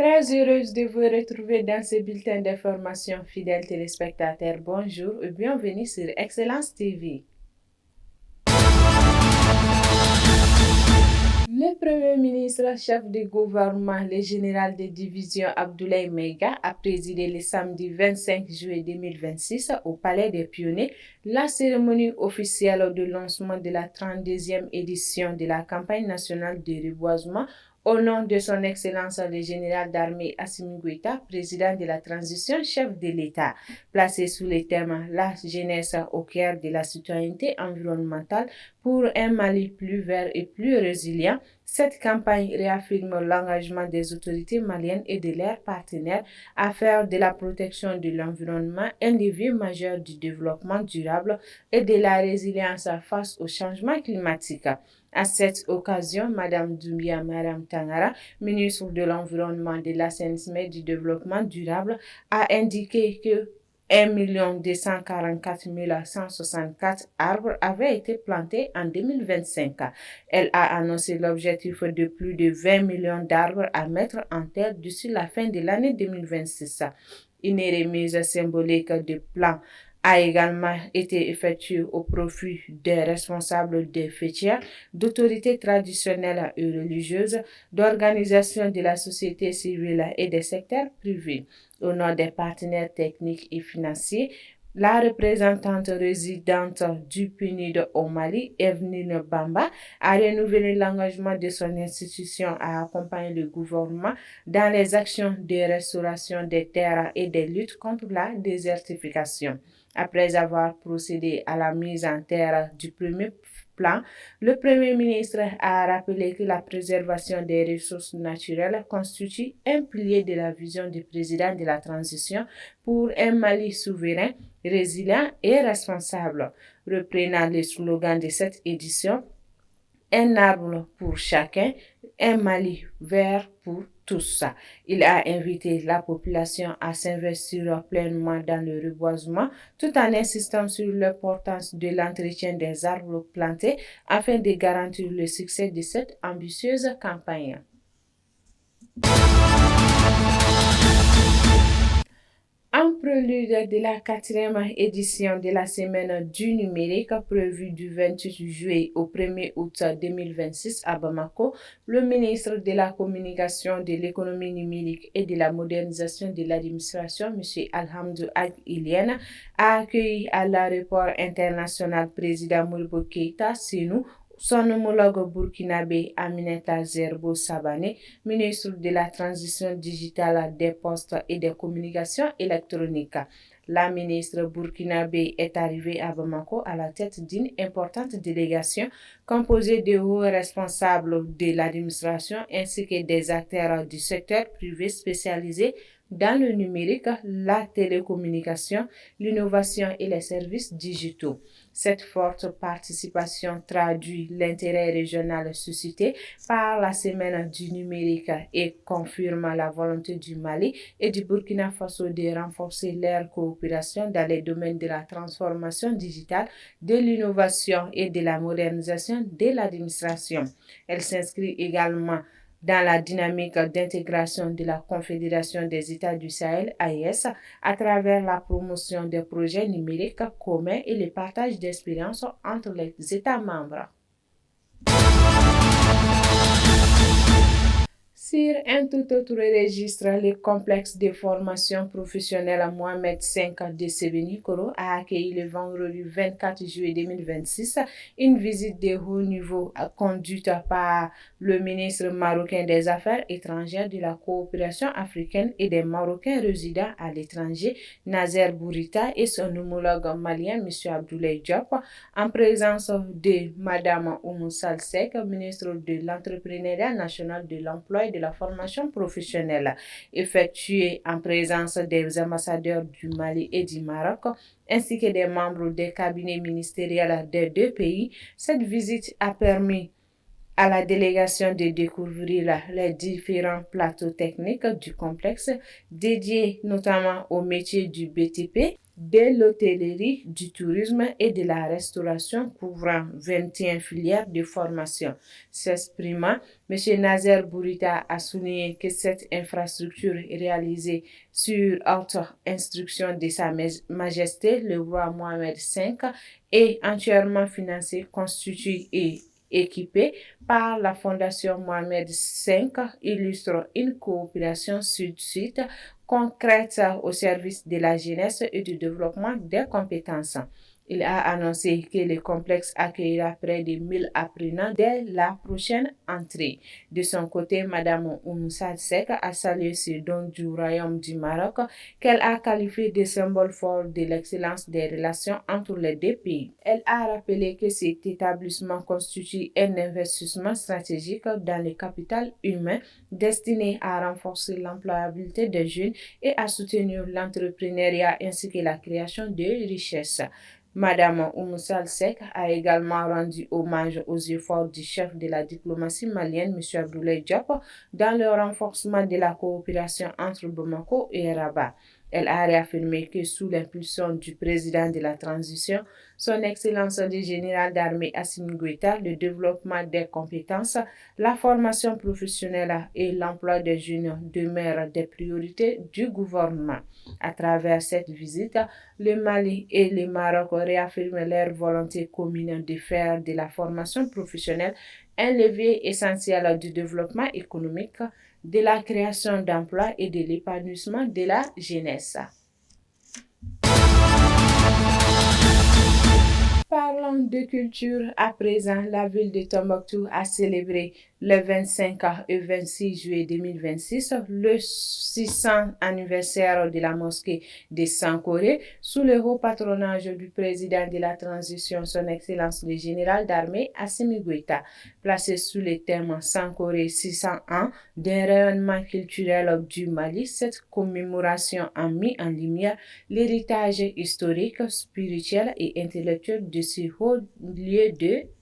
Très heureuse de vous retrouver dans ce bulletin d'information, fidèles téléspectateurs. Bonjour et bienvenue sur Excellence TV. Le Premier ministre, chef du gouvernement, le général de division Abdoulaye Meiga, a présidé le samedi 25 juillet 2026 au Palais des Pionniers la cérémonie officielle de lancement de la 32e édition de la campagne nationale de reboisement au nom de son Excellence le général d'armée Assimi Goïta, président de la transition, chef de l'État. Placé sous le thème « La jeunesse au cœur de la citoyenneté environnementale pour un Mali plus vert et plus résilient », cette campagne réaffirme l'engagement des autorités maliennes et de leurs partenaires à faire de la protection de l'environnement un levier majeur du développement durable et de la résilience face au changement climatique. À cette occasion, Mme Doumbia Mariam Tangara, ministre de l'Environnement, de l'Assainissement et du Développement durable, a indiqué que 1 244 164 arbres avaient été plantés en 2025. Elle a annoncé l'objectif de plus de 20 millions d'arbres à mettre en terre d'ici la fin de l'année 2026. Une remise symbolique de plans a également été effectuée au profit des responsables des fêtières, d'autorités traditionnelles et religieuses, d'organisations de la société civile et des secteurs privés. Au nom des partenaires techniques et financiers, la représentante résidente du PNUD au Mali, Evelyne Bamba, a renouvelé l'engagement de son institution à accompagner le gouvernement dans les actions de restauration des terres et des luttes contre la désertification. Après avoir procédé à la mise en terre du premier plan, le Premier ministre a rappelé que la préservation des ressources naturelles constitue un pilier de la vision du président de la transition pour un Mali souverain, résilient et responsable. Reprenant le slogan de cette édition, un arbre pour chacun, un Mali vert pour tous. Il a invité la population à s'investir pleinement dans le reboisement tout en insistant sur l'importance de l'entretien des arbres plantés afin de garantir le succès de cette ambitieuse campagne. En prélude de la 4e édition de la Semaine du numérique prévue du 28 juillet au 1er août 2026 à Bamako, le ministre de la Communication, de l'Économie numérique et de la Modernisation de l'administration, M. Alhamdou Ag-Iliana, a accueilli à l'aéroport international président Modibo Keïta Sénou son homologue burkinabé Aminata Zerbo Sabane, ministre de la Transition digitale, des Postes et des Communications électroniques. La ministre burkinabé est arrivée à Bamako à la tête d'une importante délégation composée de hauts responsables de l'administration ainsi que des acteurs du secteur privé spécialisés dans le numérique, la télécommunication, l'innovation et les services digitaux. Cette forte participation traduit l'intérêt régional suscité par la Semaine du numérique et confirme la volonté du Mali et du Burkina Faso de renforcer leur coopération dans les domaines de la transformation digitale, de l'innovation et de la modernisation de l'administration. Elle s'inscrit également dans la dynamique d'intégration de la Confédération des États du Sahel, AES, à travers la promotion des projets numériques communs et le partage d'expériences entre les États membres. Sur un tout autre registre, le complexe de formation professionnelle Mohamed V de Sébenikoro a accueilli le vendredi 24 juillet 2026 une visite de haut niveau conduite par le ministre marocain des Affaires étrangères, de la coopération africaine et des Marocains résidant à l'étranger, Nazer Bourita, et son homologue malien, M. Abdoulaye Diop, en présence de Mme Oumou Salsek, ministre de l'Entrepreneuriat national, de l'Emploi et de la formation professionnelle, effectuée en présence des ambassadeurs du Mali et du Maroc, ainsi que des membres des cabinets ministériels des deux pays. Cette visite a permis à la délégation de découvrir les différents plateaux techniques du complexe dédiés notamment aux métiers du BTP, de l'hôtellerie, du tourisme et de la restauration couvrant 21 filières de formation. S'exprimant, M. Nazer Bourita a souligné que cette infrastructure réalisée sur haute instruction de Sa Majesté le roi Mohamed V et entièrement financée, constituée et équipée par la Fondation Mohamed V illustre une coopération sud-sud concrète au service de la jeunesse et du développement des compétences. Il a annoncé que le complexe accueillera près de 1000 apprenants dès la prochaine entrée. De son côté, Mme Oumoussa Sek a salué ce don du Royaume du Maroc qu'elle a qualifié de symbole fort de l'excellence des relations entre les deux pays. Elle a rappelé que cet établissement constitue un investissement stratégique dans le capital humain destiné à renforcer l'employabilité des jeunes et à soutenir l'entrepreneuriat ainsi que la création de richesses. Madame Oumoussa Sek a également rendu hommage aux efforts du chef de la diplomatie malienne, M. Abdoulaye Diop, dans le renforcement de la coopération entre Bamako et Rabat. Elle a réaffirmé que sous l'impulsion du président de la transition, son Excellence le général d'armée Assimi Goïta, le développement des compétences, la formation professionnelle et l'emploi des jeunes demeurent des priorités du gouvernement. À travers cette visite, le Mali et le Maroc réaffirment leur volonté commune de faire de la formation professionnelle un levier essentiel du développement économique, de la création d'emplois et de l'épanouissement de la jeunesse. Parlons de culture à présent. La ville de Tombouctou a célébré le 25 et 26 juillet 2026 le 600 anniversaire de la mosquée de Sankoré sous le haut patronage du président de la transition, son Excellence le général d'armée Assimi Goïta. Placé sous le thème Sankoré 600 ans d'un rayonnement culturel du Mali, cette commémoration a mis en lumière l'héritage historique, spirituel et intellectuel de ce haut lieu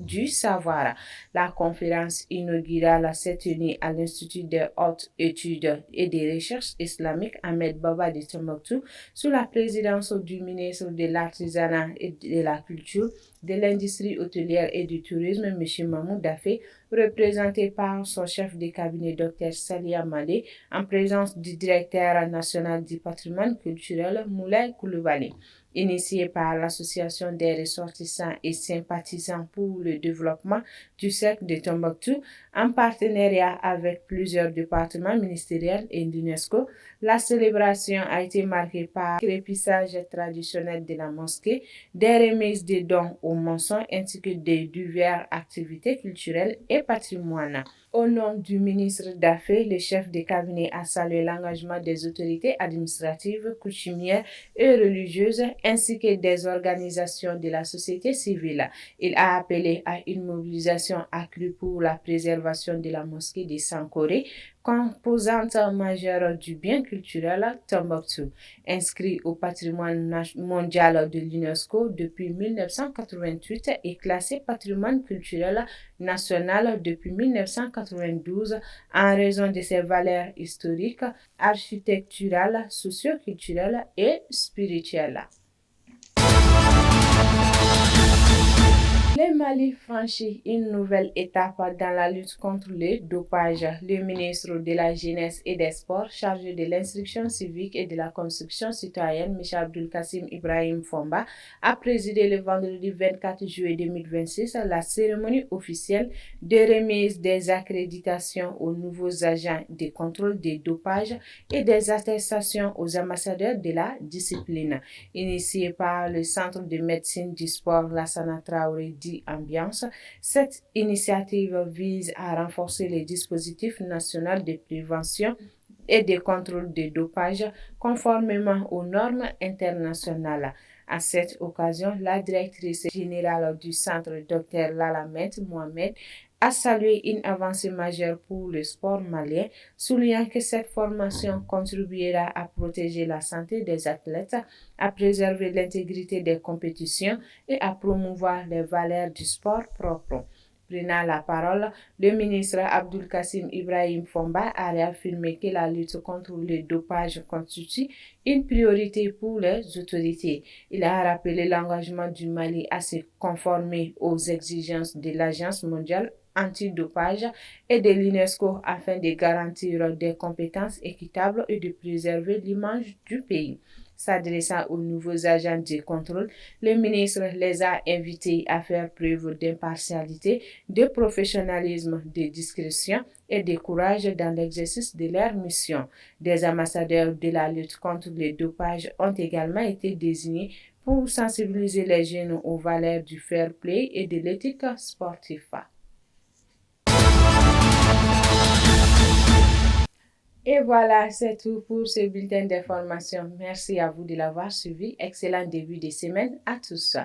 du savoir. La conférence inaugurale s'est tenue à l'Institut des hautes études et des recherches islamiques Ahmed Baba de Tombouctou sous la présidence du ministre de l'Artisanat et de la Culture, de l'Industrie hôtelière et du Tourisme, M. Mahmoud Dafé, représenté par son chef de cabinet Dr Salia Malé, en présence du directeur national du patrimoine culturel Moulay Koulibaly. Initié par l'Association des ressortissants et sympathisants pour le développement du cercle de Tombouctou, en partenariat avec plusieurs départements ministériels et l'UNESCO, la célébration a été marquée par le crépissage traditionnel de la mosquée, des remises de dons aux maçons ainsi que de diverses activités culturelles et patrimoine. Au nom du ministre d'Affaires, le chef de cabinet a salué l'engagement des autorités administratives, coutumières et religieuses ainsi que des organisations de la société civile. Il a appelé à une mobilisation accrue pour la préservation de la mosquée de Sankoré, composante majeure du bien culturel Tombouctou, inscrit au patrimoine mondial de l'UNESCO depuis 1988 et classé patrimoine culturel national depuis 1992 en raison de ses valeurs historiques, architecturales, socio-culturelles et spirituelles. Le Mali franchit une nouvelle étape dans la lutte contre le dopage. Le ministre de la Jeunesse et des Sports, chargé de l'instruction civique et de la construction citoyenne, M. Abdul Kassim Ibrahim Fomba, a présidé le vendredi 24 juillet 2026 la cérémonie officielle de remise des accréditations aux nouveaux agents de contrôle des dopages et des attestations aux ambassadeurs de la discipline. Initiée par le Centre de médecine du sport Lassana Traoré Ambiance, cette initiative vise à renforcer les dispositifs nationaux de prévention et de contrôle des dopages conformément aux normes internationales. À cette occasion, la directrice générale du centre, Dr Lalamet Mohamed, a salué une avancée majeure pour le sport malien, soulignant que cette formation contribuera à protéger la santé des athlètes, à préserver l'intégrité des compétitions et à promouvoir les valeurs du sport propre. Prenant la parole, le ministre Abdul Kassim Ibrahim Fomba a réaffirmé que la lutte contre le dopage constitue une priorité pour les autorités. Il a rappelé l'engagement du Mali à se conformer aux exigences de l'Agence mondiale antidopage et de l'UNESCO afin de garantir des compétences équitables et de préserver l'image du pays. S'adressant aux nouveaux agents de contrôle, le ministre les a invités à faire preuve d'impartialité, de professionnalisme, de discrétion et de courage dans l'exercice de leur mission. Des ambassadeurs de la lutte contre le dopage ont également été désignés pour sensibiliser les jeunes aux valeurs du fair play et de l'éthique sportive. Et voilà, c'est tout pour ce bulletin d'information. Merci à vous de l'avoir suivi. Excellent début de semaine à tous.